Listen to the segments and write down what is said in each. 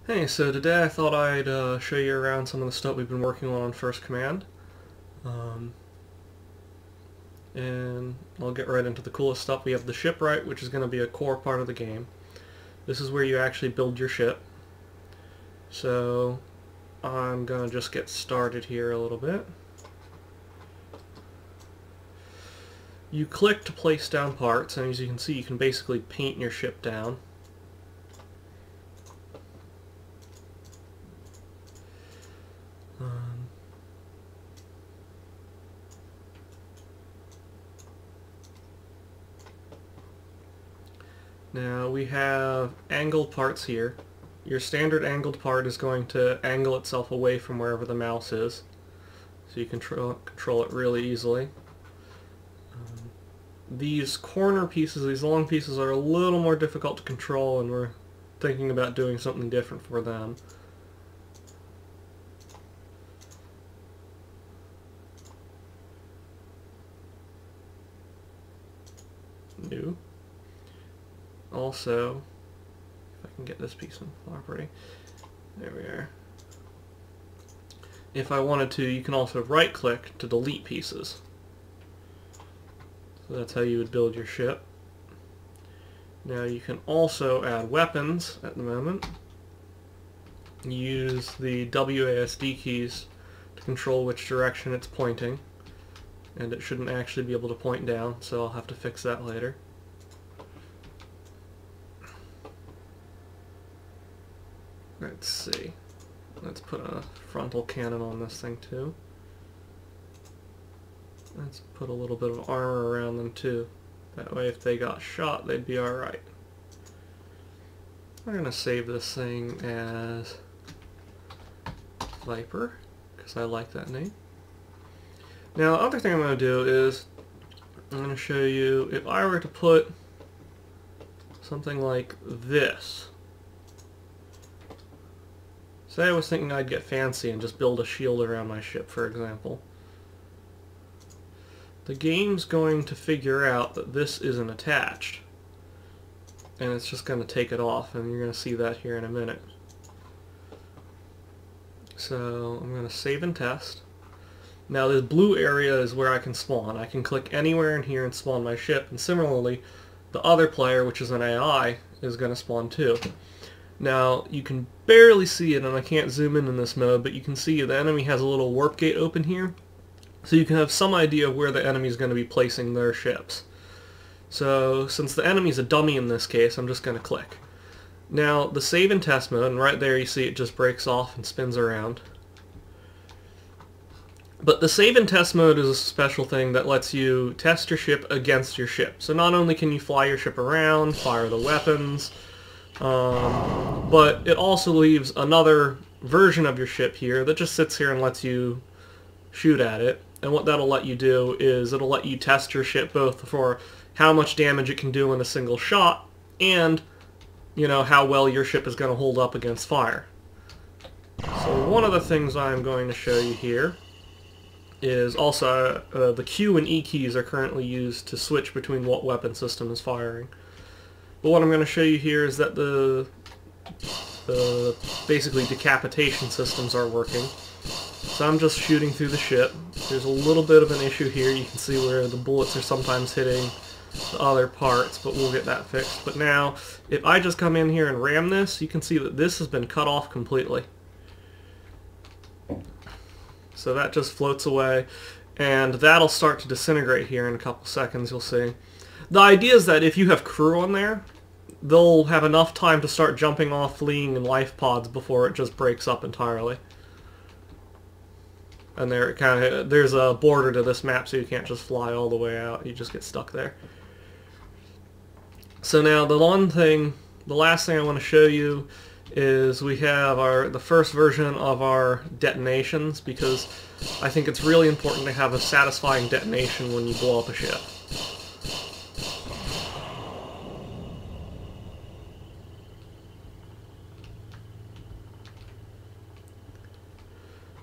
Hey, so today I thought I'd show you around some of the stuff we've been working on First Command. Um, and I'll get right into the coolest stuff. We have the shipwright, which is going to be a core part of the game. This is where you actually build your ship. So I'm going to just get started here a little bit. You click to place down parts, and as you can see, you can basically paint your ship down. Now we have angled parts here. Your standard angled part is going to angle itself away from wherever the mouse is, so you can control it really easily. These corner pieces, these long pieces, are a little more difficult to control, and we're thinking about doing something different for them. New. Also, if I can get this piece in property, there we are. If I wanted to, you can also right-click to delete pieces. So that's how you would build your ship. Now you can also add weapons at the moment. Use the WASD keys to control which direction it's pointing. And it shouldn't actually be able to point down, so I'll have to fix that later. Let's see. Let's put a frontal cannon on this thing too. Let's put a little bit of armor around them too. That way if they got shot, they'd be alright. We're going to save this thing as Viper, because I like that name. Now the other thing I'm going to do is, I'm going to show you, if I were to put something like this. Say I was thinking I'd get fancy and just build a shield around my ship, for example. The game's going to figure out that this isn't attached. And it's just going to take it off, and you're going to see that here in a minute. So I'm going to save and test. Now this blue area is where I can spawn. I can click anywhere in here and spawn my ship, and similarly, the other player, which is an AI, is going to spawn too. Now, you can barely see it, and I can't zoom in this mode, but you can see the enemy has a little warp gate open here, so you can have some idea of where the enemy is going to be placing their ships. So, since the enemy's a dummy in this case, I'm just going to click. Now, the save and test mode, and right there you see it just breaks off and spins around. But the save and test mode is a special thing that lets you test your ship against your ship. So not only can you fly your ship around, fire the weapons, but it also leaves another version of your ship here that just sits here and lets you shoot at it. And what that'll let you do is it'll let you test your ship both for how much damage it can do in a single shot and, you know, how well your ship is going to hold up against fire. So one of the things I'm going to show you here is also the Q and E keys are currently used to switch between what weapon system is firing. But what I'm going to show you here is that the basically decapitation systems are working. So I'm just shooting through the ship. There's a little bit of an issue here. You can see where the bullets are sometimes hitting the other parts, but we'll get that fixed. But now, if I just come in here and ram this, you can see that this has been cut off completely. So that just floats away, and that'll start to disintegrate here in a couple seconds, you'll see. The idea is that if you have crew on there, they'll have enough time to start jumping off, fleeing in life pods before it just breaks up entirely. And there's a border to this map, so you can't just fly all the way out. You just get stuck there. So now the last thing I want to show you is we have the first version of our detonations, because I think it's really important to have a satisfying detonation when you blow up a ship.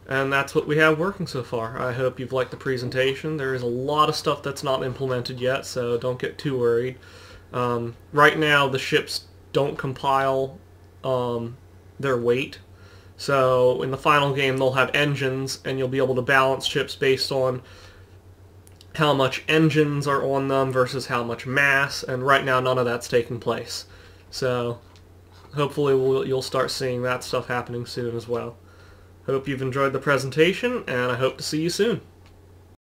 And that's what we have working so far. I hope you've liked the presentation. There is a lot of stuff that's not implemented yet, so don't get too worried. Right now, the ships don't compile their weight. So in the final game, they'll have engines, and you'll be able to balance ships based on how much engines are on them versus how much mass, and right now none of that's taking place. So hopefully you'll start seeing that stuff happening soon as well. Hope you've enjoyed the presentation, and I hope to see you soon.